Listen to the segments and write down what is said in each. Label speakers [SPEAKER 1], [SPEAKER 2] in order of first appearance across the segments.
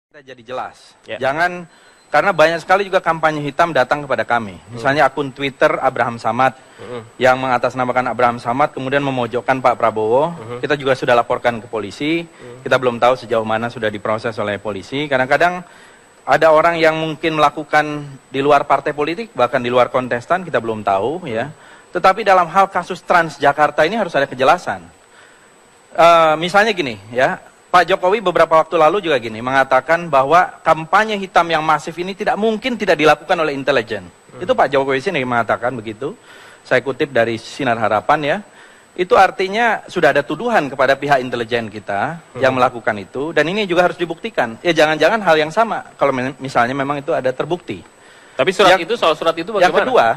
[SPEAKER 1] Kita jadi jelas. Jangan, karena banyak sekali juga kampanye hitam datang kepada kami. Misalnya akun Twitter Abraham Samad yang mengatasnamakan Abraham Samad kemudian memojokkan Pak Prabowo. Kita juga sudah laporkan ke polisi. Kita belum tahu sejauh mana sudah diproses oleh polisi. Kadang-kadang ada orang yang mungkin melakukan di luar partai politik, bahkan di luar kontestan, kita belum tahu ya. Tetapi dalam hal kasus Transjakarta ini harus ada kejelasan. Misalnya gini ya. Pak Jokowi beberapa waktu lalu juga gini, mengatakan bahwa kampanye hitam yang masif ini tidak mungkin tidak dilakukan oleh intelijen. Itu Pak Jokowi sini mengatakan begitu. Saya kutip dari Sinar Harapan ya. Itu artinya sudah ada tuduhan kepada pihak intelijen kita yang melakukan itu. Dan ini juga harus dibuktikan. Ya jangan-jangan hal yang sama kalau misalnya memang itu ada terbukti.
[SPEAKER 2] Tapi soal surat itu bagaimana?
[SPEAKER 1] Yang kedua,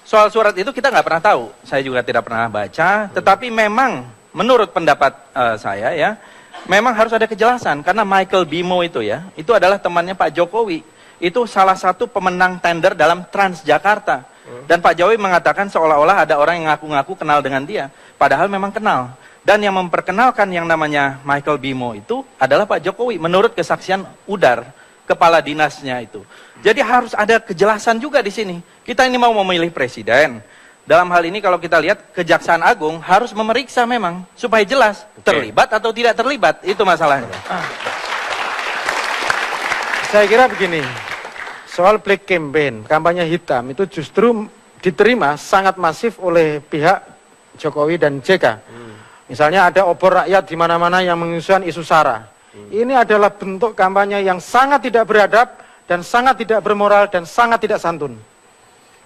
[SPEAKER 1] soal surat itu kita nggak pernah tahu. Saya juga tidak pernah baca. Tetapi memang menurut pendapat saya ya, memang harus ada kejelasan, karena Michael Bimo itu ya, itu adalah temannya Pak Jokowi. Itu salah satu pemenang tender dalam Transjakarta. Dan Pak Jokowi mengatakan seolah-olah ada orang yang ngaku-ngaku kenal dengan dia. Padahal memang kenal. Dan yang memperkenalkan yang namanya Michael Bimo itu adalah Pak Jokowi, menurut kesaksian Udar, kepala dinasnya itu. Jadi harus ada kejelasan juga di sini. Kita ini mau memilih presiden. Dalam hal ini kalau kita lihat Kejaksaan Agung harus memeriksa memang supaya jelas terlibat atau tidak terlibat, itu masalahnya.
[SPEAKER 3] Saya kira begini, soal black campaign, kampanye hitam itu justru diterima sangat masif oleh pihak Jokowi dan JK. Misalnya ada obor rakyat di mana-mana yang mengusulkan isu SARA. Ini adalah bentuk kampanye yang sangat tidak beradab dan sangat tidak bermoral dan sangat tidak santun.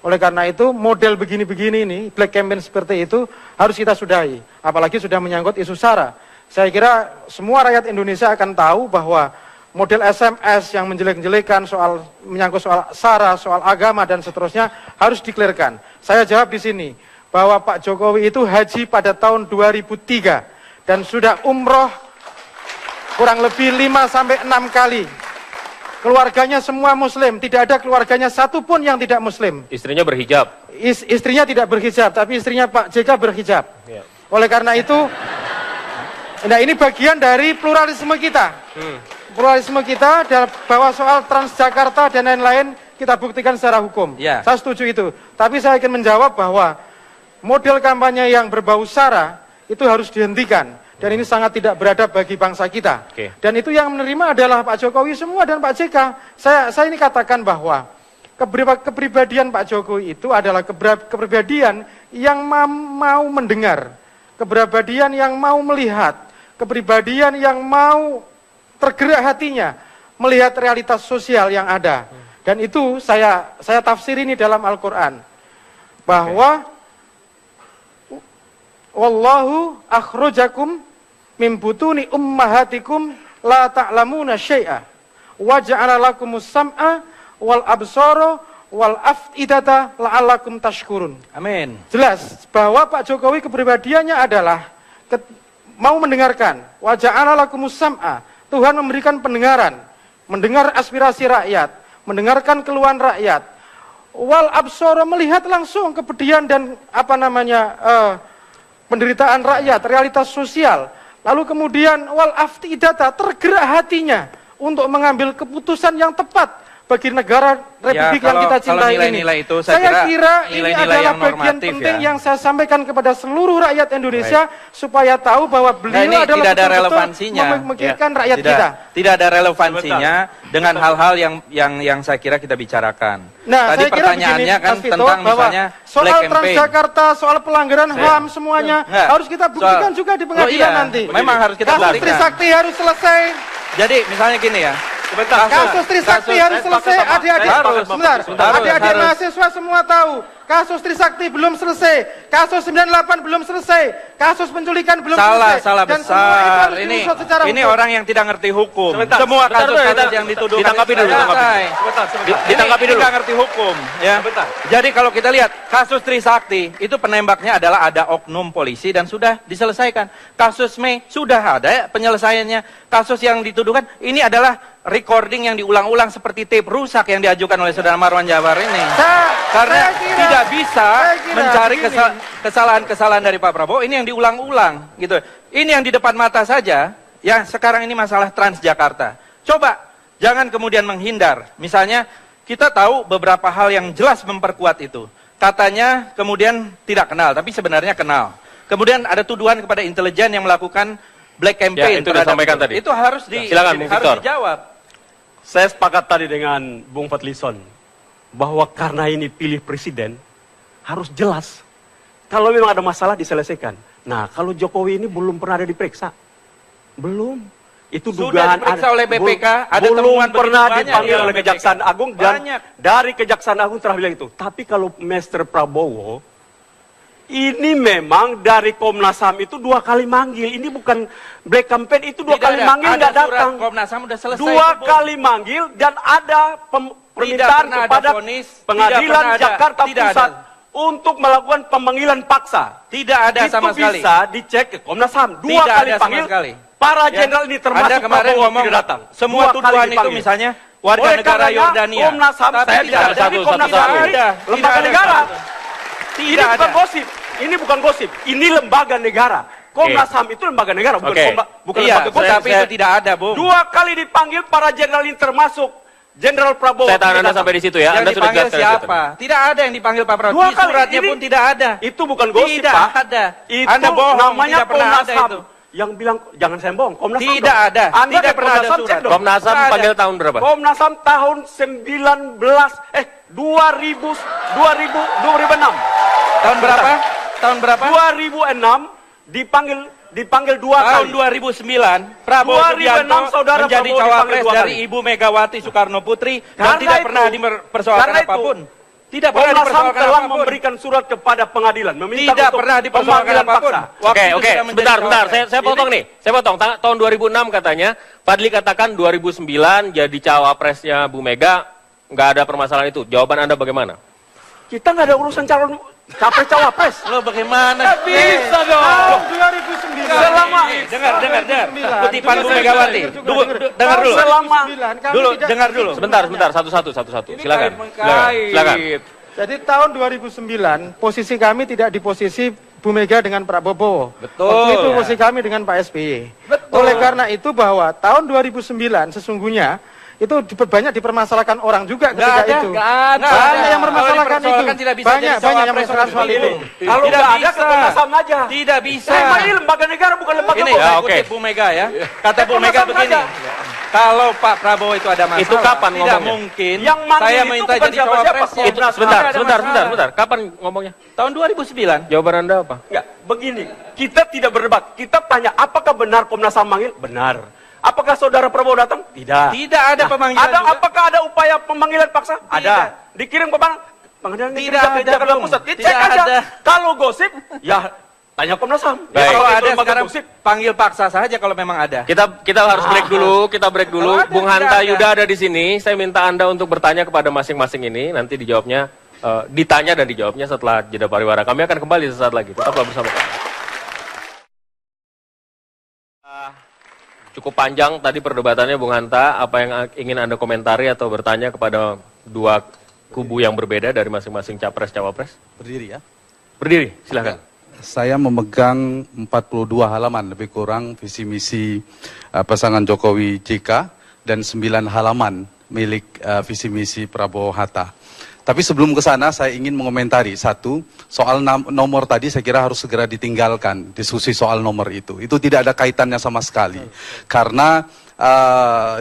[SPEAKER 3] Oleh karena itu, model begini-begini ini, black campaign seperti itu, harus kita sudahi. Apalagi sudah menyangkut isu SARA. Saya kira semua rakyat Indonesia akan tahu bahwa model SMS yang menjelek-jelekan menyangkut soal SARA, soal agama, dan seterusnya, harus dikelirkan. Saya jawab di sini, bahwa Pak Jokowi itu haji pada tahun 2003, dan sudah umroh kurang lebih 5-6 kali. Keluarganya semua muslim, tidak ada keluarganya satupun yang tidak muslim.
[SPEAKER 2] Istrinya berhijab?
[SPEAKER 3] Istrinya tidak berhijab, tapi istrinya Pak JK berhijab. Oleh karena itu, nah ini bagian dari pluralisme kita. Pluralisme kita bahwa soal Transjakarta dan lain-lain kita buktikan secara hukum. Saya setuju itu. Tapi saya ingin menjawab bahwa model kampanye yang berbau SARA itu harus dihentikan. Dan ini sangat tidak beradab bagi bangsa kita. Dan itu yang menerima adalah Pak Jokowi semua dan Pak JK. Saya ini katakan bahwa kepribadian Pak Jokowi itu adalah kepribadian yang mau mendengar, kepribadian yang mau melihat, kepribadian yang mau tergerak hatinya melihat realitas sosial yang ada. Dan itu saya tafsir ini dalam Al-Quran. Bahwa wallahu akhrajakum min butuni ummahatikum la ta'lamuna syai'a wa ja'ala lakumus sam'a wal absara wal af'idata la'allakum tashkurun.
[SPEAKER 1] Amin.
[SPEAKER 3] Jelas bahwa Pak Jokowi kepribadiannya adalah mau mendengarkan. Wa ja'ala lakumus sam'a, Tuhan memberikan pendengaran, mendengar aspirasi rakyat, mendengarkan keluhan rakyat. Wal absara, melihat langsung kepedihan dan penderitaan rakyat, realitas sosial. Lalu kemudian wal aftidata, tergerak hatinya untuk mengambil keputusan yang tepat bagi negara Republik yang kita cintai ini.
[SPEAKER 1] Itu,
[SPEAKER 3] saya kira ini adalah bagian penting yang saya sampaikan kepada seluruh rakyat Indonesia supaya tahu bahwa beliau adalah betul-betul memikirkan rakyat kita.
[SPEAKER 1] Tidak ada relevansinya dengan hal-hal yang saya kira kita bicarakan.
[SPEAKER 3] Nah,
[SPEAKER 1] tadi pertanyaannya kan tentang misalnya
[SPEAKER 3] soal Transjakarta, soal pelanggaran HAM semuanya harus kita buktikan juga di pengadilan nanti.
[SPEAKER 1] Memang harus kita buktikan.
[SPEAKER 3] Kasus Trisakti harus selesai.
[SPEAKER 1] Jadi misalnya gini ya.
[SPEAKER 3] Kasus Trisakti harus selesai. Adik-adik mahasiswa semua tahu. Kasus Trisakti belum selesai. Kasus 98 belum selesai. Kasus penculikan belum selesai.
[SPEAKER 1] Salah
[SPEAKER 3] dan
[SPEAKER 1] besar.
[SPEAKER 3] Ini
[SPEAKER 1] orang yang tidak ngerti hukum. Semua kasus-kasus yang dituduhkan
[SPEAKER 2] ditangkapi dulu.
[SPEAKER 1] Ditangkapi dulu. Tidak ngerti hukum. Ya. Jadi kalau kita lihat kasus Trisakti itu penembaknya adalah ada oknum polisi dan sudah diselesaikan. Kasus Mei sudah ada penyelesaiannya. Kasus yang dituduhkan ini adalah recording yang diulang-ulang seperti tape rusak yang diajukan oleh saudara Marwan Jabar ini. Karena tidak bisa mencari kesalahan-kesalahan dari Pak Prabowo, ini yang diulang-ulang gitu. Ini yang di depan mata saja, ya sekarang ini masalah Transjakarta. Coba Jangan kemudian menghindar. Misalnya kita tahu beberapa hal yang jelas memperkuat itu. Katanya kemudian tidak kenal, tapi sebenarnya kenal. Kemudian ada tuduhan kepada intelijen yang melakukan black campaign.
[SPEAKER 2] Ya, itu disampaikan tadi.
[SPEAKER 1] Itu harus
[SPEAKER 2] Silakan, Bung
[SPEAKER 1] harus
[SPEAKER 2] Victor.
[SPEAKER 1] dijawab.
[SPEAKER 4] Saya sepakat tadi dengan Bung Fadlison bahwa karena ini pilih presiden harus jelas. Kalau memang ada masalah diselesaikan. Nah, kalau Jokowi ini belum pernah ada diperiksa. Belum. Itu
[SPEAKER 1] Sudah
[SPEAKER 4] dugaan
[SPEAKER 1] diperiksa oleh BPK, ada
[SPEAKER 4] belum
[SPEAKER 1] temuan begitu
[SPEAKER 4] pernah
[SPEAKER 1] banyak
[SPEAKER 4] dipanggil
[SPEAKER 1] di
[SPEAKER 4] oleh
[SPEAKER 1] BPK.
[SPEAKER 4] Kejaksaan Agung dan
[SPEAKER 1] Banyak.
[SPEAKER 4] dari Kejaksaan Agung telah bilang itu. Tapi kalau Mr. Prabowo ini memang dari Komnas HAM itu 2 kali manggil. Ini bukan black campaign, itu 2
[SPEAKER 1] Tidak
[SPEAKER 4] kali
[SPEAKER 1] ada.
[SPEAKER 4] manggil
[SPEAKER 1] Ada
[SPEAKER 4] nggak
[SPEAKER 1] surat
[SPEAKER 4] datang.
[SPEAKER 1] Komnas HAM udah selesai.
[SPEAKER 4] 2
[SPEAKER 1] itu, Bung.
[SPEAKER 4] kali manggil dan ada permintaan
[SPEAKER 1] pernah ada
[SPEAKER 4] kepada
[SPEAKER 1] vonis, tidak
[SPEAKER 4] Pengadilan
[SPEAKER 1] pernah ada.
[SPEAKER 4] Jakarta
[SPEAKER 1] Tidak
[SPEAKER 4] Pusat
[SPEAKER 1] ada.
[SPEAKER 4] untuk melakukan pemanggilan paksa.
[SPEAKER 1] Tidak ada
[SPEAKER 4] Itu
[SPEAKER 1] sama sekali.
[SPEAKER 4] bisa dicek ke Komnas HAM. 2
[SPEAKER 1] Tidak
[SPEAKER 4] kali
[SPEAKER 1] ada sama
[SPEAKER 4] panggil.
[SPEAKER 1] sekali.
[SPEAKER 4] Para
[SPEAKER 1] Ya.
[SPEAKER 4] jenderal ini termasuk
[SPEAKER 1] Anda kemarin
[SPEAKER 4] Prabowo
[SPEAKER 1] ngomong
[SPEAKER 4] tidak datang.
[SPEAKER 1] semua
[SPEAKER 4] 2 kali
[SPEAKER 1] tuduhan itu
[SPEAKER 4] dipanggil.
[SPEAKER 1] misalnya warga
[SPEAKER 4] Oleh
[SPEAKER 1] negara
[SPEAKER 4] karenanya,
[SPEAKER 1] Yordania.
[SPEAKER 4] Komnas HAM
[SPEAKER 1] Tapi
[SPEAKER 4] saya
[SPEAKER 1] tidak
[SPEAKER 4] bicara
[SPEAKER 1] ada.
[SPEAKER 4] dari Komnas
[SPEAKER 2] Satu-satu.
[SPEAKER 4] HAM ini
[SPEAKER 1] Tidak ada.
[SPEAKER 4] lembaga
[SPEAKER 1] Tidak ada.
[SPEAKER 4] negara. Ini
[SPEAKER 1] Tidak
[SPEAKER 4] bukan
[SPEAKER 1] ada.
[SPEAKER 4] gosip. Ini bukan gosip. Ini lembaga negara. Komnas HAM itu lembaga negara, bukan
[SPEAKER 2] Oke.
[SPEAKER 4] bukan
[SPEAKER 1] Iya,
[SPEAKER 4] lembaga gosip.
[SPEAKER 1] tapi itu tidak ada, Bung.
[SPEAKER 4] 2 kali dipanggil para jenderal ini termasuk Jenderal Prabowo.
[SPEAKER 2] Saya tahan
[SPEAKER 4] tidak
[SPEAKER 2] Anda
[SPEAKER 4] datang.
[SPEAKER 2] sampai di situ ya.
[SPEAKER 1] Yang
[SPEAKER 2] Anda sudah
[SPEAKER 1] dipanggil
[SPEAKER 2] jelaskan di situ.
[SPEAKER 1] siapa? Tidak ada yang dipanggil Pak Prabowo.
[SPEAKER 4] 2
[SPEAKER 1] Di
[SPEAKER 4] kali.
[SPEAKER 1] suratnya
[SPEAKER 4] Ini-
[SPEAKER 1] pun tidak ada.
[SPEAKER 4] Itu bukan gosip,
[SPEAKER 1] Tidak
[SPEAKER 4] Pak.
[SPEAKER 1] ada.
[SPEAKER 4] Itu
[SPEAKER 1] Anda bohong,
[SPEAKER 4] namanya
[SPEAKER 1] tidak pernah
[SPEAKER 4] Komnas
[SPEAKER 1] ada
[SPEAKER 4] HAM.
[SPEAKER 1] itu.
[SPEAKER 4] Yang bilang jangan saya bohong, Komnas HAM.
[SPEAKER 1] Tidak
[SPEAKER 4] dong.
[SPEAKER 1] ada.
[SPEAKER 4] Anda
[SPEAKER 1] Tidak
[SPEAKER 4] ke
[SPEAKER 1] pernah ada
[SPEAKER 4] Komnas HAM,
[SPEAKER 1] surat.
[SPEAKER 4] cek dong.
[SPEAKER 2] Komnas HAM
[SPEAKER 1] Tidak ada.
[SPEAKER 2] panggil tahun berapa?
[SPEAKER 4] Komnas HAM tahun 2006.
[SPEAKER 1] Tahun berapa? Tahun berapa?
[SPEAKER 4] 2006 dipanggil 2
[SPEAKER 1] Tahun
[SPEAKER 4] kali.
[SPEAKER 1] 2009, Prabowo
[SPEAKER 4] 2006
[SPEAKER 1] Subianto
[SPEAKER 4] saudara
[SPEAKER 1] menjadi
[SPEAKER 4] Prabowo
[SPEAKER 1] cawapres
[SPEAKER 4] dipanggil 2
[SPEAKER 1] dari
[SPEAKER 4] kali.
[SPEAKER 1] Ibu Megawati Soekarno Putri dan
[SPEAKER 4] Karena
[SPEAKER 1] tidak
[SPEAKER 4] itu-
[SPEAKER 1] pernah dipersoalkan
[SPEAKER 4] karena itu,
[SPEAKER 1] apapun. Tidak pernah
[SPEAKER 4] Komnas HAM
[SPEAKER 1] dipersoalkan
[SPEAKER 4] telah
[SPEAKER 1] apapun.
[SPEAKER 4] memberikan surat kepada pengadilan meminta
[SPEAKER 1] Tidak
[SPEAKER 4] untuk
[SPEAKER 1] pernah dipersoalkan
[SPEAKER 4] pemanggilan
[SPEAKER 1] apapun.
[SPEAKER 4] paksa.
[SPEAKER 1] Waktu
[SPEAKER 2] Oke,
[SPEAKER 1] itu
[SPEAKER 2] oke,
[SPEAKER 1] sudah menjadi
[SPEAKER 2] sebentar.
[SPEAKER 1] cawapres.
[SPEAKER 2] Saya potong nih. Saya potong. Tahun 2006 katanya, Fadli katakan 2009 jadi cawapresnya Bu Mega, nggak ada permasalahan itu. Jawaban Anda bagaimana?
[SPEAKER 4] Kita nggak ada urusan calon capres-cawapres.
[SPEAKER 1] Lo bagaimana?
[SPEAKER 4] Nggak bisa dong.
[SPEAKER 3] 2009.
[SPEAKER 4] Selama
[SPEAKER 1] Dengar. Kutipan Bu Megawati. Dengar dulu.
[SPEAKER 4] Selama
[SPEAKER 1] Dulu, dengar dulu.
[SPEAKER 2] Sebentar. Satu-satu. Silakan. Silakan.
[SPEAKER 3] Jadi tahun 2009 posisi kami tidak di posisi Bu Mega dengan Pak Prabowo.
[SPEAKER 1] Betul.
[SPEAKER 3] Waktu itu
[SPEAKER 1] Ya.
[SPEAKER 3] posisi kami dengan Pak SBY.
[SPEAKER 1] Betul.
[SPEAKER 3] Oleh karena itu bahwa tahun 2009 sesungguhnya itu banyak dipermasalahkan orang juga ketika itu.
[SPEAKER 1] Nggak ada.
[SPEAKER 3] Banyak yang mempermasalahkan
[SPEAKER 1] Kalau
[SPEAKER 3] itu.
[SPEAKER 1] dipersoalkan tidak bisa
[SPEAKER 3] Banyak
[SPEAKER 1] jadi
[SPEAKER 3] yang
[SPEAKER 1] cawapres
[SPEAKER 3] mempermasalahkan soal
[SPEAKER 1] seperti
[SPEAKER 3] itu.
[SPEAKER 1] itu.
[SPEAKER 4] kalau
[SPEAKER 1] Tidak
[SPEAKER 4] nggak ada ke
[SPEAKER 1] bisa.
[SPEAKER 4] Komnas HAM aja.
[SPEAKER 1] Tidak bisa.
[SPEAKER 4] Saya ini lembaga negara bukan lembaga
[SPEAKER 1] Ini
[SPEAKER 4] kok.
[SPEAKER 1] saya
[SPEAKER 2] oke.
[SPEAKER 1] kutip Bu Mega ya. Kata Bu
[SPEAKER 4] Komnas
[SPEAKER 1] Mega
[SPEAKER 4] HAM
[SPEAKER 1] begini.
[SPEAKER 4] saja.
[SPEAKER 1] Kalau Pak Prabowo itu ada masalah,
[SPEAKER 2] Itu kapan
[SPEAKER 1] tidak
[SPEAKER 2] ngomongnya?
[SPEAKER 1] mungkin
[SPEAKER 4] Yang manggil
[SPEAKER 1] saya
[SPEAKER 4] itu
[SPEAKER 1] minta
[SPEAKER 4] bukan
[SPEAKER 1] jadi
[SPEAKER 4] siapa-siapa,
[SPEAKER 1] cawapresnya.
[SPEAKER 4] Komnas
[SPEAKER 2] Itu
[SPEAKER 4] HAM.
[SPEAKER 2] sebentar. Kapan ngomongnya?
[SPEAKER 1] Tahun 2009.
[SPEAKER 2] Jawaban Anda apa?
[SPEAKER 4] Enggak, begini. Kita tidak berdebat. Kita tanya apakah benar Komnas HAM manggil? Benar. Apakah saudara Prabowo datang? Tidak.
[SPEAKER 1] Tidak ada pemanggilan
[SPEAKER 4] Ada
[SPEAKER 1] juga.
[SPEAKER 4] apakah ada upaya pemanggilan paksa?
[SPEAKER 1] Tidak.
[SPEAKER 4] Ada. Dikirim ke mana? Pengadilan Negeri
[SPEAKER 1] Tidak ada,
[SPEAKER 4] Jakarta
[SPEAKER 1] Bung.
[SPEAKER 4] Pusat. Ya,
[SPEAKER 1] Tidak
[SPEAKER 4] cek aja.
[SPEAKER 1] ada.
[SPEAKER 4] Kalau gosip, ya tanya Komnas HAM.
[SPEAKER 2] Baik.
[SPEAKER 1] Kalau
[SPEAKER 4] Kalau itu
[SPEAKER 1] ada
[SPEAKER 4] lembaga
[SPEAKER 1] sekarang
[SPEAKER 4] gosip,
[SPEAKER 1] panggil paksa saja kalau memang ada.
[SPEAKER 2] Kita harus break dulu.
[SPEAKER 1] Kalau ada,
[SPEAKER 2] Bung
[SPEAKER 1] tidak
[SPEAKER 2] Hanta
[SPEAKER 1] ada.
[SPEAKER 2] Yuda ada di sini. Saya minta Anda untuk bertanya kepada masing-masing ini. Nanti dijawabnya, ditanya dan dijawabnya setelah jeda pariwara. Kami akan kembali sesaat lagi. Tetaplah bersama kami. Cukup panjang tadi perdebatannya Bung Hanta. Apa yang ingin Anda komentari atau bertanya kepada dua kubu yang berbeda dari masing-masing capres-cawapres?
[SPEAKER 5] Berdiri ya.
[SPEAKER 2] Berdiri, silakan.
[SPEAKER 5] Saya memegang 42 halaman lebih kurang visi misi pasangan Jokowi JK dan 9 halaman milik visi misi Prabowo Hatta. Tapi sebelum ke sana saya ingin mengomentari satu soal nomor tadi saya kira harus segera ditinggalkan diskusi soal nomor itu. Itu tidak ada kaitannya sama sekali. Karena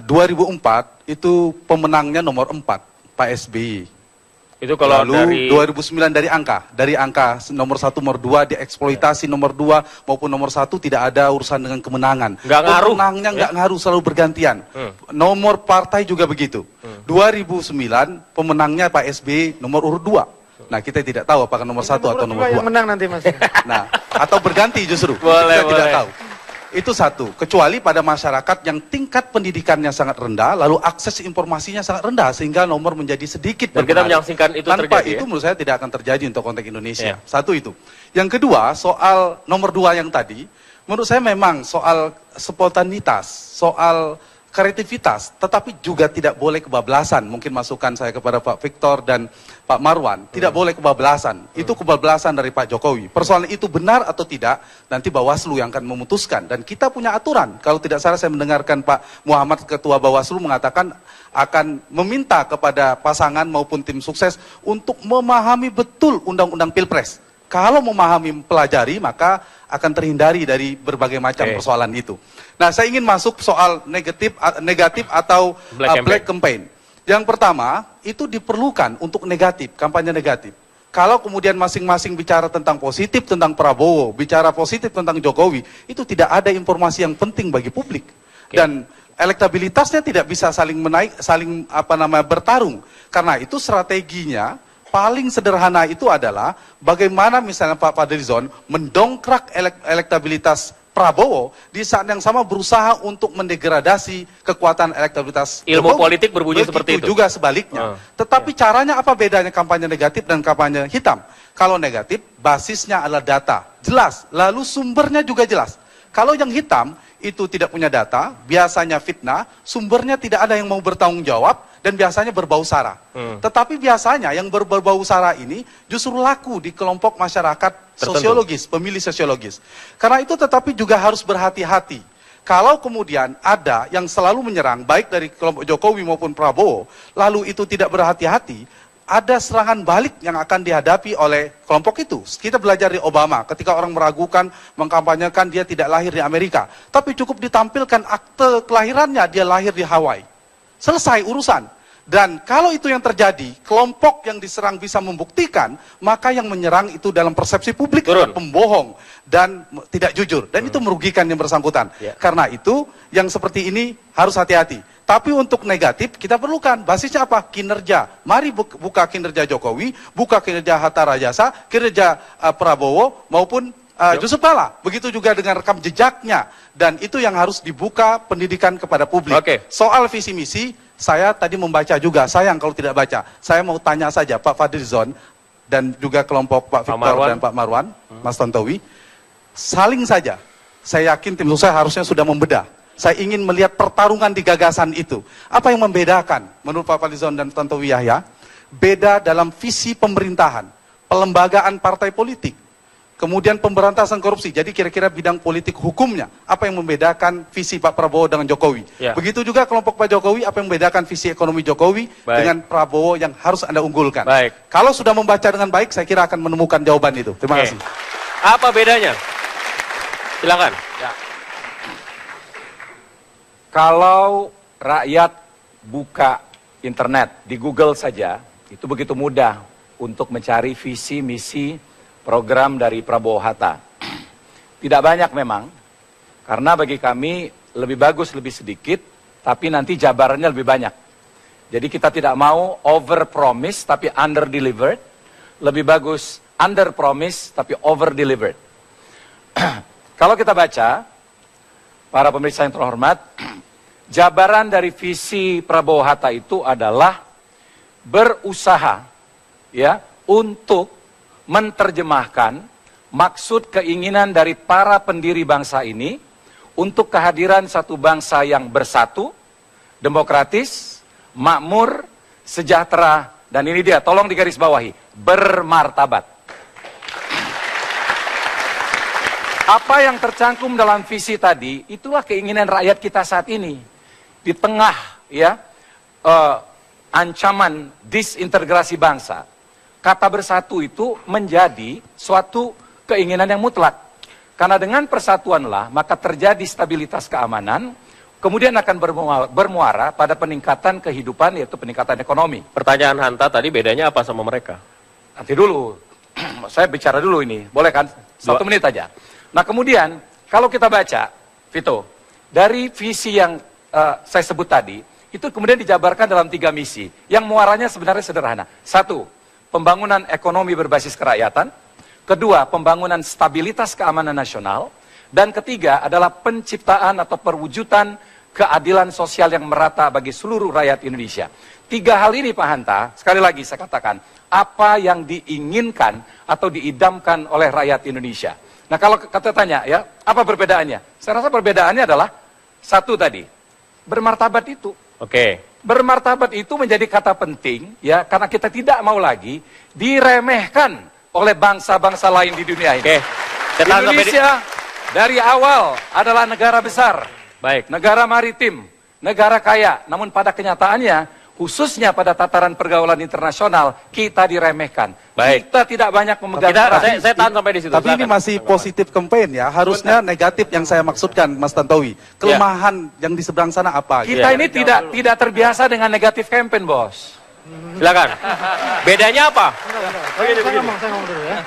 [SPEAKER 5] 2004 itu pemenangnya nomor 4 Pak SBY.
[SPEAKER 2] Itu kalau
[SPEAKER 5] Lalu
[SPEAKER 2] dari
[SPEAKER 5] 2009 dari angka nomor 1, nomor 2 dieksploitasi nomor 2 maupun nomor 1 tidak ada urusan dengan kemenangan.
[SPEAKER 2] Nggak ngaruh.
[SPEAKER 5] Pemenangnya nggak ngaruh, selalu bergantian. Nomor partai juga begitu. 2009 pemenangnya Pak SBY nomor urut 2. Nah kita tidak tahu apakah nomor 1 atau nomor 2.
[SPEAKER 3] Yang menang nanti Mas.
[SPEAKER 5] Nah atau berganti justru.
[SPEAKER 2] Boleh,
[SPEAKER 5] kita tidak
[SPEAKER 2] boleh.
[SPEAKER 5] tahu. Itu satu, kecuali pada masyarakat yang tingkat pendidikannya sangat rendah, lalu akses informasinya sangat rendah, sehingga nomor menjadi sedikit
[SPEAKER 2] Dan kita
[SPEAKER 5] berpengaruh.
[SPEAKER 2] menyaksikan itu
[SPEAKER 5] Tanpa
[SPEAKER 2] terjadi,
[SPEAKER 5] itu
[SPEAKER 2] ya?
[SPEAKER 5] menurut saya tidak akan terjadi untuk konteks Indonesia.
[SPEAKER 2] Ya.
[SPEAKER 5] Satu itu. Yang kedua, soal nomor 2 yang tadi, menurut saya memang soal spontanitas, soal kreativitas, tetapi juga tidak boleh kebablasan. Mungkin masukan saya kepada Pak Victor dan Pak Marwan, tidak boleh kebablasan. Itu kebablasan dari Pak Jokowi. Persoalan itu benar atau tidak, nanti Bawaslu yang akan memutuskan. Dan kita punya aturan. Kalau tidak salah saya mendengarkan Pak Muhammad, Ketua Bawaslu, mengatakan akan meminta kepada pasangan maupun tim sukses untuk memahami betul Undang-Undang Pilpres. Kalau memahami, pelajari, maka akan terhindari dari berbagai macam persoalan itu. Nah, saya ingin masuk soal negatif atau black campaign. Yang pertama, itu diperlukan untuk negatif, kampanye negatif. Kalau kemudian masing-masing bicara tentang positif tentang Prabowo, bicara positif tentang Jokowi, itu tidak ada informasi yang penting bagi publik. Dan elektabilitasnya tidak bisa saling bertarung. Karena itu strateginya paling sederhana itu adalah bagaimana misalnya Pak Fadlizon mendongkrak elektabilitas Prabowo di saat yang sama berusaha untuk mendegradasi kekuatan elektabilitas
[SPEAKER 2] Ilmu
[SPEAKER 5] Jokowi.
[SPEAKER 2] politik berbunyi seperti itu.
[SPEAKER 5] Juga sebaliknya. Tetapi caranya apa bedanya kampanye negatif dan kampanye hitam? Kalau negatif, basisnya adalah data. Jelas. Lalu sumbernya juga jelas. Kalau yang hitam, itu tidak punya data, biasanya fitnah, sumbernya tidak ada yang mau bertanggung jawab, dan biasanya berbau sara. Tetapi biasanya yang berbau sara ini justru laku di kelompok masyarakat sosiologis, pemilih sosiologis. Karena itu tetapi juga harus berhati-hati. Kalau kemudian ada yang selalu menyerang, baik dari kelompok Jokowi maupun Prabowo, lalu itu tidak berhati-hati, ada serangan balik yang akan dihadapi oleh kelompok itu. Kita belajar di Obama, ketika orang meragukan, mengkampanyekan dia tidak lahir di Amerika. Tapi cukup ditampilkan akte kelahirannya, dia lahir di Hawaii. Selesai urusan. Dan kalau itu yang terjadi, kelompok yang diserang bisa membuktikan, maka yang menyerang itu dalam persepsi publik adalah pembohong dan tidak jujur. Dan itu merugikan yang bersangkutan. Karena itu, yang seperti ini harus hati-hati. Tapi untuk negatif, kita perlukan. Basisnya apa? Kinerja. Mari buka kinerja Jokowi, buka kinerja Hatta Rajasa, kinerja Prabowo, maupun Yusuf Kala. Begitu juga dengan rekam jejaknya. Dan itu yang harus dibuka pendidikan kepada publik. Soal visi misi, saya tadi membaca juga. Sayang kalau tidak baca. Saya mau tanya saja Pak Fadlizon dan juga kelompok Pak Victor dan Pak Marwan, Mas Tontowi. Saling saja. Saya yakin tim sukses harusnya sudah membedah. Saya ingin melihat pertarungan di gagasan itu. Apa yang membedakan menurut Pak Fadlizon dan Tontowi Yahya? Beda dalam visi pemerintahan, pelembagaan partai politik, kemudian pemberantasan korupsi. Jadi kira-kira bidang politik hukumnya, apa yang membedakan visi Pak Prabowo dengan Jokowi. Begitu juga kelompok Pak Jokowi, apa yang membedakan visi ekonomi Jokowi dengan Prabowo yang harus Anda unggulkan. Kalau sudah membaca dengan baik, saya kira akan menemukan jawaban itu. Terima kasih.
[SPEAKER 2] Apa bedanya? Silakan.
[SPEAKER 6] Kalau rakyat buka internet, di Google saja, itu begitu mudah untuk mencari visi, misi, program dari Prabowo Hatta. Tidak banyak memang, karena bagi kami lebih bagus lebih sedikit, tapi nanti jabarannya lebih banyak. Jadi kita tidak mau over promise tapi under delivered, lebih bagus under promise tapi over delivered. Kalau kita baca, para pemirsa yang terhormat, jabaran dari visi Prabowo Hatta itu adalah berusaha ya untuk menerjemahkan maksud keinginan dari para pendiri bangsa ini untuk kehadiran satu bangsa yang bersatu, demokratis, makmur, sejahtera, dan ini dia, tolong digarisbawahi, bermartabat. Apa yang tercantum dalam visi tadi, itulah keinginan rakyat kita saat ini. Di tengah ya ancaman disintegrasi bangsa, kata bersatu itu menjadi suatu keinginan yang mutlak. Karena dengan persatuanlah maka terjadi stabilitas keamanan, kemudian akan bermuara pada peningkatan kehidupan, yaitu peningkatan ekonomi.
[SPEAKER 2] Pertanyaan Hanta tadi, bedanya apa sama mereka?
[SPEAKER 6] Nanti dulu, saya bicara dulu ini, boleh kan? 1 menit aja. Nah kemudian, kalau kita baca, Vito, dari visi yang saya sebut tadi, itu kemudian dijabarkan dalam 3 misi, yang muaranya sebenarnya sederhana. 1, pembangunan ekonomi berbasis kerakyatan. 2, pembangunan stabilitas keamanan nasional. Dan 3 adalah penciptaan atau perwujudan keadilan sosial yang merata bagi seluruh rakyat Indonesia. 3 hal ini Pak Hanta, sekali lagi saya katakan, apa yang diinginkan atau diidamkan oleh rakyat Indonesia. Nah kalau kata tanya ya, apa perbedaannya? Saya rasa perbedaannya adalah 1 tadi, bermartabat itu.
[SPEAKER 2] Oke.
[SPEAKER 6] Bermartabat itu menjadi kata penting ya, karena kita tidak mau lagi diremehkan oleh bangsa-bangsa lain di dunia ini.
[SPEAKER 2] Oke. Saya tahan sampai
[SPEAKER 6] Indonesia dari awal adalah negara besar,
[SPEAKER 2] Baik.
[SPEAKER 6] negara maritim, negara kaya. Namun pada kenyataannya, khususnya pada tataran pergaulan internasional, kita diremehkan.
[SPEAKER 2] Baik.
[SPEAKER 6] Kita tidak banyak memegang peran.
[SPEAKER 2] Saya tahan sampai di situ.
[SPEAKER 5] Tapi ini
[SPEAKER 2] Silakan.
[SPEAKER 5] masih positif campaign ya. Harusnya negatif yang saya maksudkan, Mas Tantowi. Kelemahan yang di seberang sana apa?
[SPEAKER 6] Kita ini tidak terbiasa dengan negatif campaign, Bos.
[SPEAKER 2] Silakan. Bedanya apa?
[SPEAKER 3] Saya ngomong dulu ya.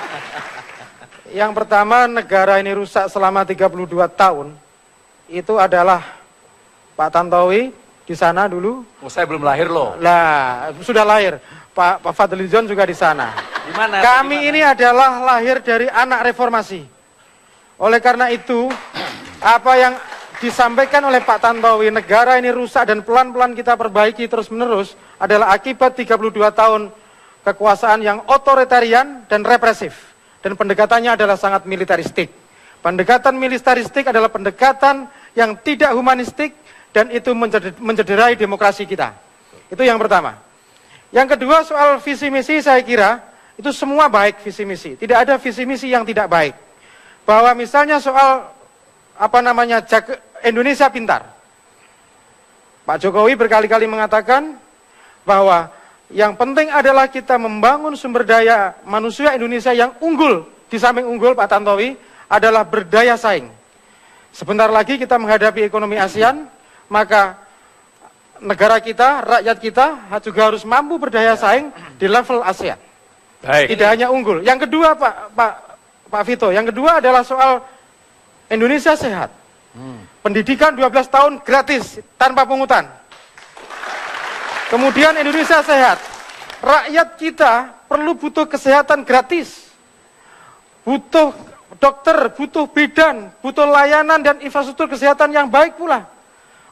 [SPEAKER 3] Yang pertama, negara ini rusak selama 32 tahun. Itu adalah Pak Tantowi di sana dulu.
[SPEAKER 6] Oh, saya belum lahir loh.
[SPEAKER 3] Lah, sudah lahir. Pak Fadlizon juga di sana.
[SPEAKER 1] Di mana?
[SPEAKER 3] Kami ini adalah lahir dari anak reformasi. Oleh karena itu, apa yang disampaikan oleh Pak Tantowi, negara ini rusak dan pelan-pelan kita perbaiki terus-menerus, adalah akibat 32 tahun kekuasaan yang otoritarian dan represif. Dan pendekatannya adalah sangat militaristik. Pendekatan militaristik adalah pendekatan yang tidak humanistik, dan itu mencederai demokrasi kita. Itu yang pertama. Yang kedua, soal visi misi, saya kira itu semua baik visi misi. Tidak ada visi misi yang tidak baik. Bahwa misalnya soal Indonesia Pintar. Pak Jokowi berkali-kali mengatakan bahwa yang penting adalah kita membangun sumber daya manusia Indonesia yang unggul. Di samping unggul, Pak Tantowi, adalah berdaya saing. Sebentar lagi kita menghadapi ekonomi ASEAN, maka negara kita, rakyat kita juga harus mampu berdaya saing di level ASEAN.
[SPEAKER 2] Baik.
[SPEAKER 3] Tidak hanya unggul. Yang kedua, Pak Vito, yang kedua adalah soal Indonesia sehat. Pendidikan 12 tahun gratis tanpa pungutan. Kemudian Indonesia sehat. Rakyat kita butuh kesehatan gratis. Butuh dokter, butuh bidan, butuh layanan dan infrastruktur kesehatan yang baik pula.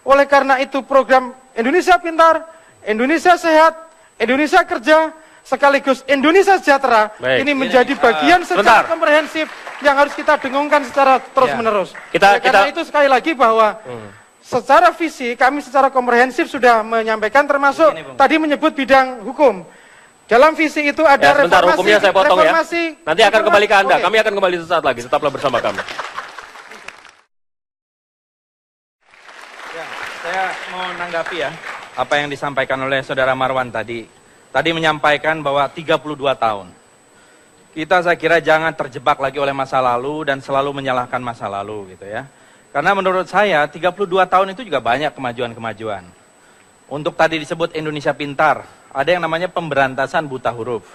[SPEAKER 3] Oleh karena itu program Indonesia Pintar, Indonesia Sehat, Indonesia Kerja, sekaligus Indonesia Sejahtera, ini menjadi bagian secara komprehensif yang harus kita dengungkan secara terus-menerus. Karena itu sekali lagi bahwa secara visi kami secara komprehensif sudah menyampaikan, termasuk tadi menyebut bidang hukum. Dalam visi itu ada
[SPEAKER 2] sebentar,
[SPEAKER 3] reformasi.
[SPEAKER 2] hukumnya saya potong ya.
[SPEAKER 3] Reformasi.
[SPEAKER 2] Nanti akan kembali ke Anda.
[SPEAKER 3] Oke.
[SPEAKER 2] Kami akan kembali sesaat lagi. Tetaplah bersama kami.
[SPEAKER 1] Saya mau menanggapi ya apa yang disampaikan oleh Saudara Marwan tadi. Tadi menyampaikan bahwa 32 tahun. Kita saya kira jangan terjebak lagi oleh masa lalu dan selalu menyalahkan masa lalu gitu ya. Karena menurut saya 32 tahun itu juga banyak kemajuan-kemajuan. Untuk tadi disebut Indonesia Pintar, ada yang namanya pemberantasan buta huruf.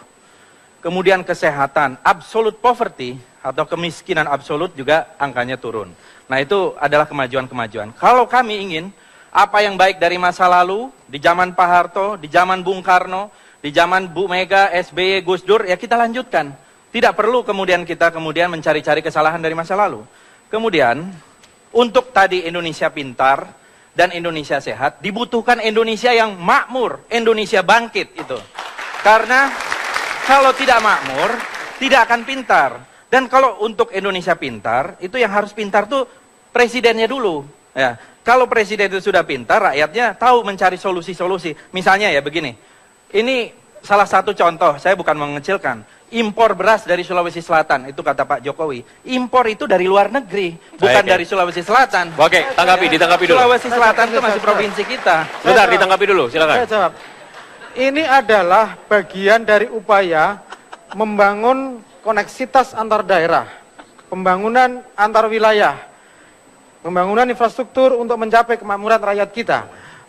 [SPEAKER 1] Kemudian kesehatan, absolute poverty atau kemiskinan absolut juga angkanya turun. Nah itu adalah kemajuan-kemajuan. Kalau kami ingin apa yang baik dari masa lalu, di zaman Pak Harto, di zaman Bung Karno, di zaman Bu Mega, SBY, Gus Dur, ya kita lanjutkan. Tidak perlu kemudian kita mencari-cari kesalahan dari masa lalu. Kemudian, untuk tadi Indonesia Pintar dan Indonesia Sehat, dibutuhkan Indonesia yang makmur, Indonesia bangkit itu. Karena kalau tidak makmur, tidak akan pintar. Dan kalau untuk Indonesia Pintar, itu yang harus pintar tuh presidennya dulu. Ya, kalau presiden itu sudah pintar, rakyatnya tahu mencari solusi-solusi. Misalnya ya begini, ini salah satu contoh, saya bukan mengecilkan. Impor beras dari Sulawesi Selatan, itu kata Pak Jokowi. Impor itu dari luar negeri, bukan dari Sulawesi Selatan.
[SPEAKER 2] Oke, ditanggapi dulu.
[SPEAKER 1] Sulawesi Selatan itu masih provinsi kita.
[SPEAKER 2] Bentar, ditanggapi dulu, silakan.
[SPEAKER 3] Saya jawab. Ini adalah bagian dari upaya membangun koneksitas antar daerah, pembangunan antar wilayah, pembangunan infrastruktur untuk mencapai kemakmuran rakyat kita.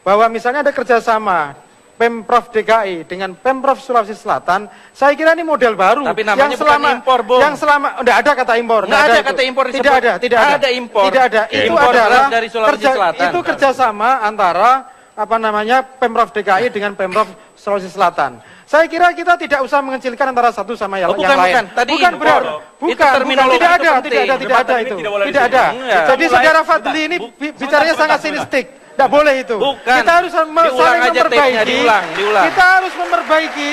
[SPEAKER 3] Bahwa misalnya ada kerjasama Pemprov DKI dengan Pemprov Sulawesi Selatan, saya kira ini model baru.
[SPEAKER 1] Tapi namanya bukan impor, Bung.
[SPEAKER 3] Yang selama, enggak ada kata impor.
[SPEAKER 1] Nggak ada
[SPEAKER 3] itu.
[SPEAKER 1] kata impor disebut.
[SPEAKER 3] Tidak ada.
[SPEAKER 1] Ada impor.
[SPEAKER 3] Tidak ada. Itu
[SPEAKER 1] Impor
[SPEAKER 3] adalah
[SPEAKER 1] beras dari Sulawesi Selatan.
[SPEAKER 3] Itu kerjasama antara Pemprov DKI dengan Pemprov Sulawesi Selatan. Saya kira kita tidak usah mengecilkan antara satu sama yang lain.
[SPEAKER 1] Bukan. Tadi
[SPEAKER 3] bukan
[SPEAKER 1] impor.
[SPEAKER 3] benar.
[SPEAKER 1] Itu
[SPEAKER 3] Bukan,
[SPEAKER 1] terminologi
[SPEAKER 3] tidak ada
[SPEAKER 1] itu
[SPEAKER 3] itu.
[SPEAKER 1] penting.
[SPEAKER 3] Tidak ada.
[SPEAKER 1] Enggak.
[SPEAKER 3] Jadi saudara Fadli ini bicaranya sangat sinistik. Tidak boleh itu.
[SPEAKER 1] Bukan.
[SPEAKER 3] Kita harus saling
[SPEAKER 1] Diulang aja
[SPEAKER 3] memperbaiki.
[SPEAKER 1] tapenya, diulang.
[SPEAKER 3] Kita harus memperbaiki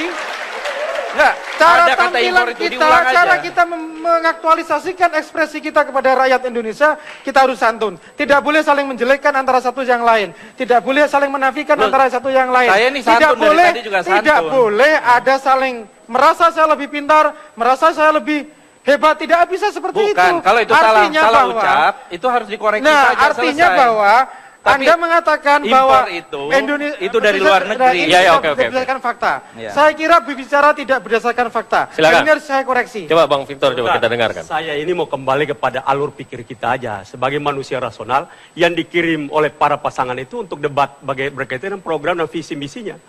[SPEAKER 1] Enggak,
[SPEAKER 3] Cara
[SPEAKER 1] ada kata
[SPEAKER 3] tampilan
[SPEAKER 1] impor itu
[SPEAKER 3] kita,
[SPEAKER 1] diulang
[SPEAKER 3] cara
[SPEAKER 1] aja.
[SPEAKER 3] kita mengaktualisasikan ekspresi kita kepada rakyat Indonesia, kita harus santun. Tidak boleh saling menjelekkan antara satu yang lain. Tidak boleh saling menafikan antara satu yang lain.
[SPEAKER 1] saya ini santun
[SPEAKER 3] tidak
[SPEAKER 1] dari
[SPEAKER 3] boleh,
[SPEAKER 1] tadi juga
[SPEAKER 3] tidak
[SPEAKER 1] santun.
[SPEAKER 3] boleh ada saling merasa saya lebih pintar, merasa saya lebih hebat. Tidak bisa seperti itu.
[SPEAKER 1] Bukan, kalau itu
[SPEAKER 3] Artinya
[SPEAKER 1] salah
[SPEAKER 3] bahwa-
[SPEAKER 1] ucap, itu harus dikoreksi
[SPEAKER 3] Nah,
[SPEAKER 1] saja,
[SPEAKER 3] artinya
[SPEAKER 1] selesai.
[SPEAKER 3] bahwa
[SPEAKER 1] Tapi
[SPEAKER 3] Anda mengatakan
[SPEAKER 1] impor
[SPEAKER 3] bahwa
[SPEAKER 1] itu
[SPEAKER 3] Indonesia
[SPEAKER 1] dari luar negeri.
[SPEAKER 2] Ya, oke.
[SPEAKER 3] berdasarkan fakta.
[SPEAKER 1] Ya.
[SPEAKER 3] Saya kira berbicara tidak berdasarkan fakta.
[SPEAKER 2] Silakan.
[SPEAKER 3] Dan ini harus saya koreksi.
[SPEAKER 2] Coba Bang Victor, coba kita dengarkan.
[SPEAKER 4] Saya ini mau kembali kepada alur pikir kita aja. Sebagai manusia rasional yang dikirim oleh para pasangan itu untuk debat berkaitan dengan program dan visi misinya.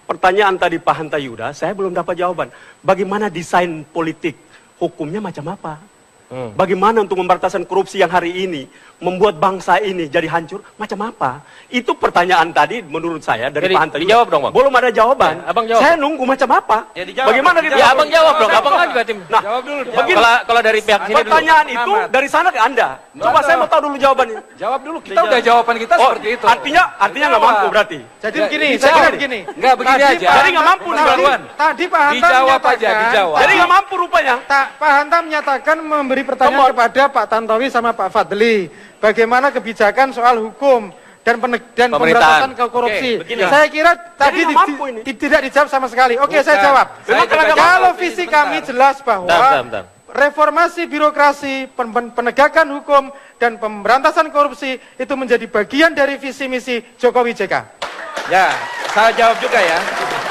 [SPEAKER 4] Pertanyaan tadi Pak Hanta Yuda, saya belum dapat jawaban. Bagaimana desain politik hukumnya macam apa? Bagaimana untuk memberantasan korupsi yang hari ini membuat bangsa ini jadi hancur? Macam apa? Itu pertanyaan tadi menurut saya dari
[SPEAKER 2] Jadi,
[SPEAKER 4] Pak Hanta Yuda.
[SPEAKER 2] dijawab dong, Bang.
[SPEAKER 4] Belum ada jawaban.
[SPEAKER 2] Ya, Abang jawab.
[SPEAKER 4] Saya nunggu macam apa?
[SPEAKER 1] Ya, dijawab.
[SPEAKER 4] Bagaimana
[SPEAKER 1] Dijawab.
[SPEAKER 4] kita?
[SPEAKER 2] Ya Abang jawab dong, Abang kan juga tim.
[SPEAKER 4] Nah,
[SPEAKER 1] Jawab dulu.
[SPEAKER 4] begini.
[SPEAKER 2] Kalau dari pihak sini dulu.
[SPEAKER 4] Pertanyaan itu
[SPEAKER 1] Amat.
[SPEAKER 4] dari sana ke Anda. Coba saya mau tahu dulu jawabannya.
[SPEAKER 6] Jawab dulu, kita udah jawaban kita
[SPEAKER 4] Oh,
[SPEAKER 6] seperti itu.
[SPEAKER 4] artinya nggak mampu berarti.
[SPEAKER 3] Jadi
[SPEAKER 6] Ya,
[SPEAKER 3] begini,
[SPEAKER 6] dijawab.
[SPEAKER 3] saya kira begini.
[SPEAKER 6] Enggak, begini
[SPEAKER 3] Tadi
[SPEAKER 6] aja.
[SPEAKER 3] Pak
[SPEAKER 4] Jadi nggak mampu
[SPEAKER 3] Hanta-
[SPEAKER 4] duluan.
[SPEAKER 3] Tadi Pak Hanta
[SPEAKER 6] Dijawab aja,
[SPEAKER 3] menyatakan-
[SPEAKER 6] dijawab.
[SPEAKER 4] Jadi nggak mampu rupanya.
[SPEAKER 3] Pak Hanta menyatakan memberi pertanyaan kepada Pak Tantowi sama Pak Fadli. Bagaimana kebijakan soal hukum dan pemberantasan korupsi.
[SPEAKER 1] Oke, begini.
[SPEAKER 3] Saya kira tadi
[SPEAKER 4] nggak mampu ini.
[SPEAKER 3] tidak dijawab sama sekali. Oke, saya jawab.
[SPEAKER 1] Saya juga
[SPEAKER 3] Kalau
[SPEAKER 1] jawab.
[SPEAKER 3] visi
[SPEAKER 1] Sebentar.
[SPEAKER 3] kami jelas bahwa
[SPEAKER 2] Bentar.
[SPEAKER 3] reformasi birokrasi, penegakan hukum, dan pemberantasan korupsi itu menjadi bagian dari visi misi Jokowi JK.
[SPEAKER 1] Ya, saya jawab juga ya.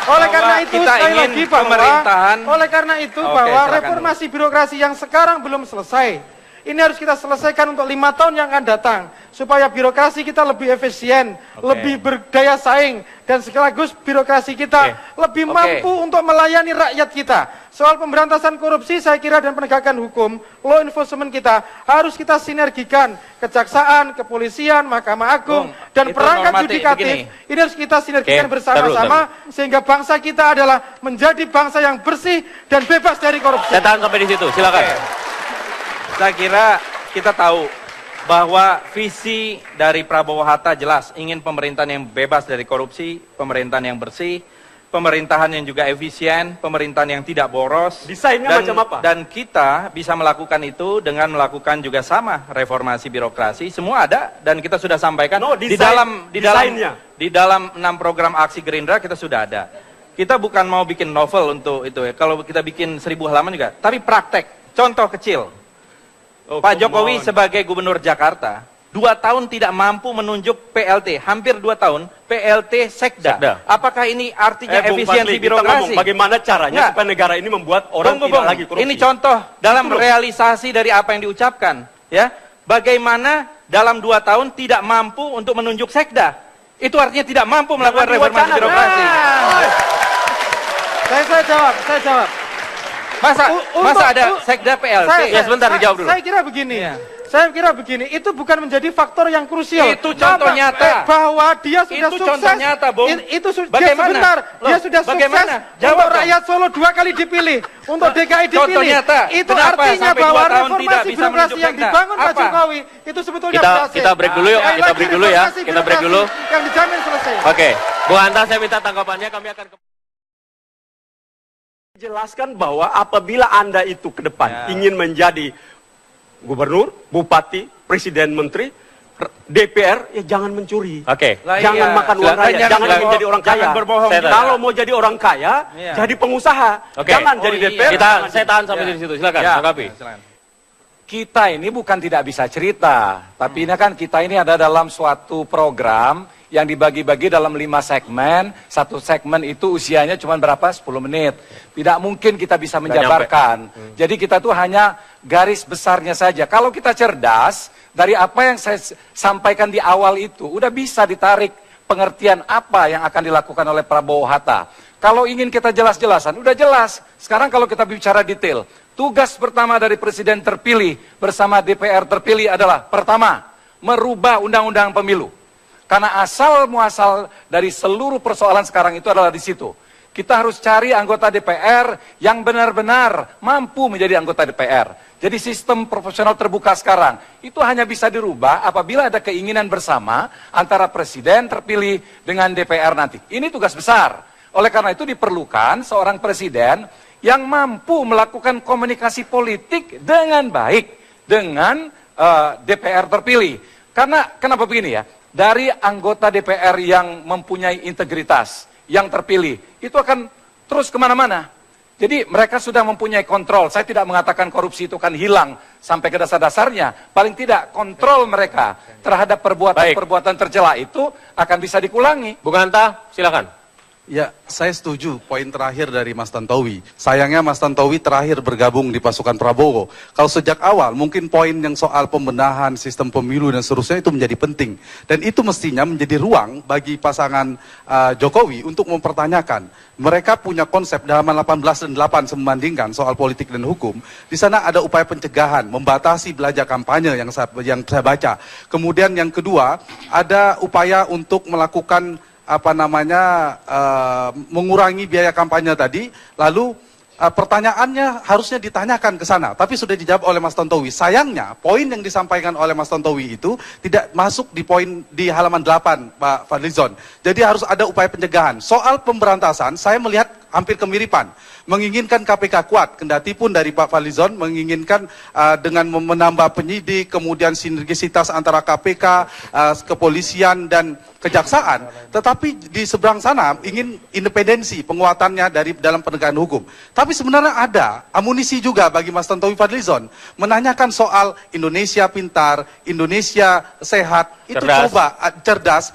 [SPEAKER 3] Oleh
[SPEAKER 1] Bahwa
[SPEAKER 3] karena itu
[SPEAKER 1] kita
[SPEAKER 3] sekali
[SPEAKER 1] ingin
[SPEAKER 3] lagi bahwa
[SPEAKER 1] pemerintahan-
[SPEAKER 3] oleh karena itu
[SPEAKER 1] Oke,
[SPEAKER 3] bahwa
[SPEAKER 1] silakan
[SPEAKER 3] reformasi birokrasi yang sekarang belum selesai. Ini harus kita selesaikan untuk 5 tahun yang akan datang supaya birokrasi kita lebih efisien, lebih berdaya saing, dan sekaligus birokrasi kita lebih mampu untuk melayani rakyat kita. Soal pemberantasan korupsi saya kira dan penegakan hukum, law enforcement kita harus kita sinergikan, kejaksaan, kepolisian, Mahkamah Agung,
[SPEAKER 1] Bung,
[SPEAKER 3] dan
[SPEAKER 1] itu
[SPEAKER 3] perangkat
[SPEAKER 1] normatif
[SPEAKER 3] yudikatif.
[SPEAKER 1] begini.
[SPEAKER 3] Ini harus kita sinergikan
[SPEAKER 2] Oke,
[SPEAKER 3] bersama-sama sehingga bangsa kita adalah menjadi bangsa yang bersih dan bebas dari korupsi.
[SPEAKER 2] Saya tahan sampai di situ, silakan.
[SPEAKER 1] Saya kira kita tahu bahwa visi dari Prabowo Hatta jelas ingin pemerintahan yang bebas dari korupsi, pemerintahan yang bersih, pemerintahan yang juga efisien, pemerintahan yang tidak boros.
[SPEAKER 4] Desainnya macam apa?
[SPEAKER 1] Dan kita bisa melakukan itu dengan melakukan juga sama reformasi birokrasi. Semua ada dan kita sudah sampaikan
[SPEAKER 4] No,
[SPEAKER 1] di
[SPEAKER 4] desain- desainnya.
[SPEAKER 1] dalam 6 program aksi Gerindra kita sudah ada. Kita bukan mau bikin novel untuk itu ya. Kalau kita bikin 1000 halaman juga, tapi praktek. Contoh kecil. Pak Jokowi sebagai gubernur Jakarta 2 tahun tidak mampu menunjuk PLT, hampir 2 tahun PLT Sekda.
[SPEAKER 2] Sekda.
[SPEAKER 1] Apakah ini artinya
[SPEAKER 4] Bung
[SPEAKER 1] efisiensi
[SPEAKER 4] Fadli, kita ngomong
[SPEAKER 1] birokrasi?
[SPEAKER 4] bagaimana caranya
[SPEAKER 1] Nggak.
[SPEAKER 4] supaya negara ini membuat orang
[SPEAKER 1] Bung,
[SPEAKER 4] tidak
[SPEAKER 1] Bung,
[SPEAKER 4] lagi korupsi.
[SPEAKER 1] ini contoh dalam
[SPEAKER 4] Itu loh.
[SPEAKER 1] realisasi dari apa yang diucapkan, ya. Bagaimana dalam 2 tahun tidak mampu untuk menunjuk Sekda? Itu artinya tidak mampu melakukan
[SPEAKER 4] Jangan
[SPEAKER 1] reformasi
[SPEAKER 4] diwacanakan.
[SPEAKER 1] birokrasi.
[SPEAKER 3] Saya jawab.
[SPEAKER 1] Masa ada Sekda PLT?
[SPEAKER 2] Ya, sebentar, dijawab dulu.
[SPEAKER 3] Saya kira begini. Saya kira begini, itu bukan menjadi faktor yang krusial.
[SPEAKER 1] Itu contoh nyata.
[SPEAKER 3] Bahwa dia sudah
[SPEAKER 1] Itu
[SPEAKER 3] sukses.
[SPEAKER 1] contoh nyata, Bung.
[SPEAKER 3] Dia
[SPEAKER 1] Bagaimana?
[SPEAKER 3] sebentar,
[SPEAKER 1] Loh,
[SPEAKER 3] dia sudah
[SPEAKER 1] bagaimana?
[SPEAKER 3] sukses
[SPEAKER 1] Jawab
[SPEAKER 3] untuk
[SPEAKER 1] dong.
[SPEAKER 3] rakyat Solo 2 kali dipilih, untuk DKI dipilih.
[SPEAKER 1] Contoh nyata.
[SPEAKER 3] Itu
[SPEAKER 1] Kenapa
[SPEAKER 3] artinya
[SPEAKER 1] sampai
[SPEAKER 3] bahwa
[SPEAKER 1] 2 tahun tidak
[SPEAKER 3] reformasi
[SPEAKER 1] bisa
[SPEAKER 3] birokrasi
[SPEAKER 1] menunjuk
[SPEAKER 3] yang
[SPEAKER 1] Sekda?
[SPEAKER 3] dibangun Pak
[SPEAKER 1] Apa?
[SPEAKER 3] Jokowi itu sebetulnya
[SPEAKER 2] Kita-
[SPEAKER 3] berhasil.
[SPEAKER 2] kita break dulu yuk,
[SPEAKER 3] Sekali
[SPEAKER 2] kita
[SPEAKER 3] lagi,
[SPEAKER 2] break dulu ya,
[SPEAKER 3] reformasi
[SPEAKER 2] kita break
[SPEAKER 3] birokrasi
[SPEAKER 2] dulu.
[SPEAKER 3] yang dijamin selesai.
[SPEAKER 2] Oke, Bung Hanta saya minta tanggapannya, kami akan
[SPEAKER 4] Jelaskan bahwa apabila Anda itu ke depan ingin menjadi gubernur, bupati, presiden, menteri, DPR, ya jangan mencuri.
[SPEAKER 2] Oke.
[SPEAKER 1] Lah,
[SPEAKER 4] Jangan
[SPEAKER 1] iya.
[SPEAKER 4] makan uang
[SPEAKER 1] Silakan,
[SPEAKER 4] rakyat, jangan
[SPEAKER 1] silakan.
[SPEAKER 4] menjadi orang kaya.
[SPEAKER 1] Jangan berbohong
[SPEAKER 2] Saya
[SPEAKER 1] juga.
[SPEAKER 4] Kalau mau jadi orang kaya,
[SPEAKER 1] Iya.
[SPEAKER 4] jadi pengusaha.
[SPEAKER 2] Oke.
[SPEAKER 4] Jangan
[SPEAKER 1] Oh,
[SPEAKER 4] jadi
[SPEAKER 1] iya.
[SPEAKER 4] DPR.
[SPEAKER 2] saya tahan sampai di situ, silakan,
[SPEAKER 6] Ya.
[SPEAKER 2] tanggapi.
[SPEAKER 6] Kita ini bukan tidak bisa cerita, tapi ini kan kita ini ada dalam suatu program yang dibagi-bagi dalam 5 segmen. Satu segmen itu usianya cuma berapa? 10 menit. Tidak mungkin kita bisa menjabarkan. Jadi kita tuh hanya garis besarnya saja. Kalau kita cerdas, dari apa yang saya sampaikan di awal itu, udah bisa ditarik pengertian apa yang akan dilakukan oleh Prabowo Hatta. Kalau ingin kita jelas-jelasan, udah jelas. Sekarang kalau kita bicara detail, tugas pertama dari Presiden terpilih bersama DPR terpilih adalah pertama, merubah undang-undang pemilu. Karena asal muasal dari seluruh persoalan sekarang itu adalah di situ. Kita harus cari anggota DPR yang benar-benar mampu menjadi anggota DPR. Jadi sistem profesional terbuka sekarang itu hanya bisa dirubah apabila ada keinginan bersama antara presiden terpilih dengan DPR nanti. Ini tugas besar. Oleh karena itu diperlukan seorang presiden yang mampu melakukan komunikasi politik dengan baik dengan DPR terpilih. Karena kenapa begini ya? Dari anggota DPR yang mempunyai integritas, yang terpilih, itu akan terus kemana-mana. Jadi mereka sudah mempunyai kontrol. Saya tidak mengatakan korupsi itu akan hilang sampai ke dasar-dasarnya. Paling tidak kontrol mereka terhadap perbuatan-perbuatan tercela itu akan bisa dikurangi.
[SPEAKER 2] Bung Hanta, silakan.
[SPEAKER 5] Ya, saya setuju poin terakhir dari Mas Tantowi. Sayangnya Mas Tantowi terakhir bergabung di pasukan Prabowo. Kalau sejak awal, mungkin poin yang soal pembenahan sistem pemilu dan seterusnya itu menjadi penting. Dan itu mestinya menjadi ruang bagi pasangan Jokowi untuk mempertanyakan. Mereka punya konsep di halaman 18 dan 8 membandingkan soal politik dan hukum. Di sana ada upaya pencegahan, membatasi belanja kampanye yang saya baca. Kemudian yang kedua, ada upaya untuk melakukan mengurangi biaya kampanye tadi, lalu pertanyaannya harusnya ditanyakan ke sana, tapi sudah dijawab oleh Mas Tantowi. Sayangnya, poin yang disampaikan oleh Mas Tantowi itu tidak masuk di poin di halaman 8, Pak Fadlizon. Jadi harus ada upaya pencegahan. Soal pemberantasan, saya melihat hampir kemiripan. Menginginkan KPK kuat, kendati pun dari Pak Fadlizon menginginkan dengan menambah penyidik, kemudian sinergisitas antara KPK, kepolisian dan kejaksaan. Tetapi di seberang sana ingin independensi penguatannya dari dalam penegakan hukum. Tapi sebenarnya ada amunisi juga bagi Mas Tantowi Fadlizon menanyakan soal Indonesia pintar, Indonesia sehat. Itu coba cerdas,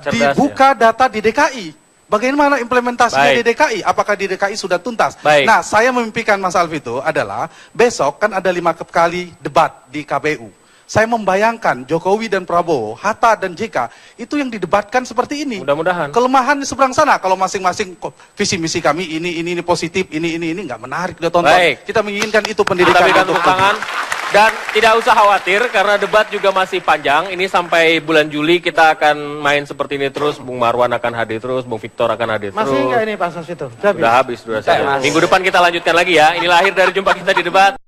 [SPEAKER 5] dibuka data di DKI. Bagaimana implementasinya di DKI? Apakah di DKI sudah tuntas? Nah, saya memimpikan Mas Alvito adalah besok kan ada 5 kali debat di KPU. Saya membayangkan Jokowi dan Prabowo, Hatta dan JK itu yang didebatkan seperti ini.
[SPEAKER 2] Mudah-mudahan. Kelemahan
[SPEAKER 5] di seberang sana. Kalau masing-masing visi misi kami ini positif, ini nggak menarik ditonton. Kita menginginkan itu pendidikan.
[SPEAKER 2] Kita berikan tangan. Dan tidak usah khawatir karena debat juga masih panjang. Ini sampai bulan Juli kita akan main seperti ini terus. Bung Marwan akan hadir terus, Bung Victor akan hadir terus.
[SPEAKER 3] Masih enggak ini Pak Sasito?
[SPEAKER 2] Sudah habis. Minggu depan kita lanjutkan lagi ya. Inilah akhir dari jumpa kita di debat.